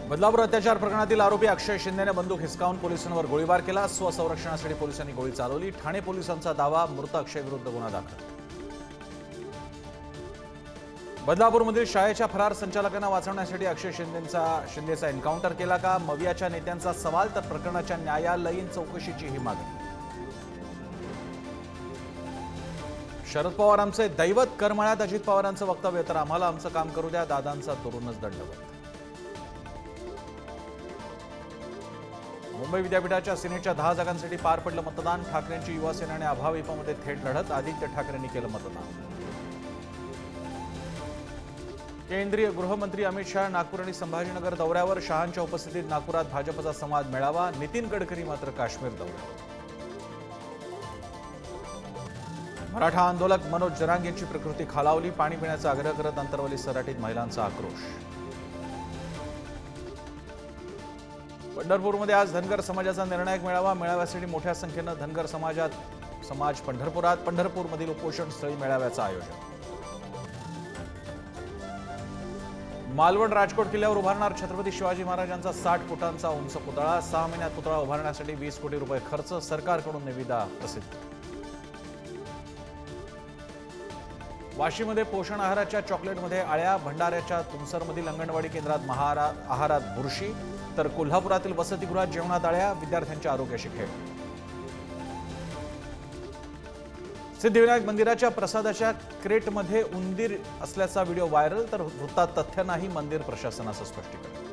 बदलापूर अत्याचार प्रकरणातील आरोपी अक्षय शिंदेने बंदूक हिसकावून पोलिसांवर गोळीबार केला। स्वसंरक्षणासाठी पोलिसांनी गोळी चालवली। ठाणे पोलिसांचा दावा, मृत अक्षय विरुद्ध गुन्हा दाखल। बदलापूरमधील शाळेच्या फरार संचालकांना वाचवण्यासाठी अक्षय शिंदेचा एन्काउंटर केला का? मवियाच्या नेत्यांचा सवाल, तर प्रकरणाच्या न्यायालयीन चौकशीची ही मागणी। शरद पवार आमचे दैवत, करमाळ्यात अजित पवारांचं वक्तव्य, तर आम्हाला आमचं काम करू द्या, दादांचा तरुणच दंडवत। मुंबई विद्यापीठाच्या सिनेटच्या 10 जागांसाठी पार पडलं मतदान। ठाकरेंची युवा सेना आणि अभाविपमध्ये थेट लढत। आदित्य ठाकरेंनी केलं मतदान। केंद्रीय गृहमंत्री अमित शहा नागपूर आणि संभाजीनगर दौऱ्यावर। शहांच्या उपस्थितीत नागपुरात भाजपचा संवाद मेळावा। नितीन गडकरी मात्र काश्मीर दौऱ्यावर। मराठा आंदोलक मनोज जरांगे यांची प्रकृती खालावली। पाणी पिण्याचा आग्रह करत अंतरवली सराटीत महिलांचा आक्रोश। पंढरपूरमध्ये आज धनगर समाजाचा निर्णायक मेळावा। मेळाव्यासाठी मोठ्या संख्येनं धनगर समाज पंढरपुरात। पंढरपूरमधील उपोषण स्थळी मेळाव्याचं आयोजन। मालवण राजकोट किल्ल्यावर उभारणार छत्रपती शिवाजी महाराजांचा 60 फुटांचा उंच पुतळा। 6 महिन्यात पुतळा उभारण्यासाठी 20 कोटी रुपये खर्च। सरकारकडून निविदा प्रसिद्ध। वाशीमध्ये पोषण आहाराच्या चॉकलेटमध्ये आळ्या। भंडाऱ्याच्या तुमसरमधील अंगणवाडी केंद्रात आहारात बुरशी, तर कोल्हापुरातील वसतिगृहात जेवणात आळ्या। विद्यार्थ्यांच्या आरोग्याशी खेळ। सिद्धिविनायक मंदिराच्या प्रसादाच्या क्रेटमध्ये उंदीर असल्याचा व्हिडिओ व्हायरल, तर वृत्तात तथ्य नाही, मंदिर प्रशासनाचं स्पष्टीकरण।